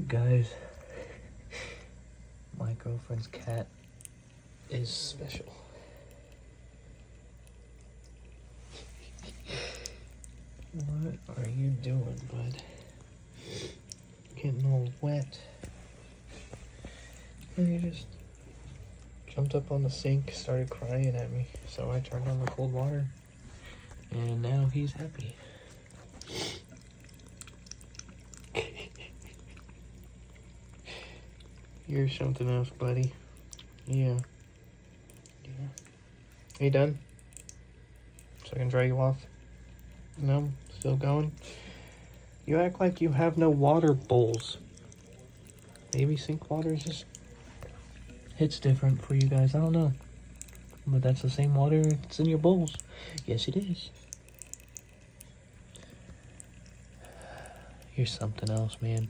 Guys, my girlfriend's cat is special. What are you doing, bud? Getting all wet. And he just jumped up on the sink, started crying at me. So I turned on the cold water, and now he's happy. You're something else, buddy. Yeah. Are you done? So I can dry you off? No? Still going? You act like you have no water bowls. Maybe sink water is just hits different for you guys. I don't know. But that's the same water that's in your bowls. Yes, it is. You're something else, man.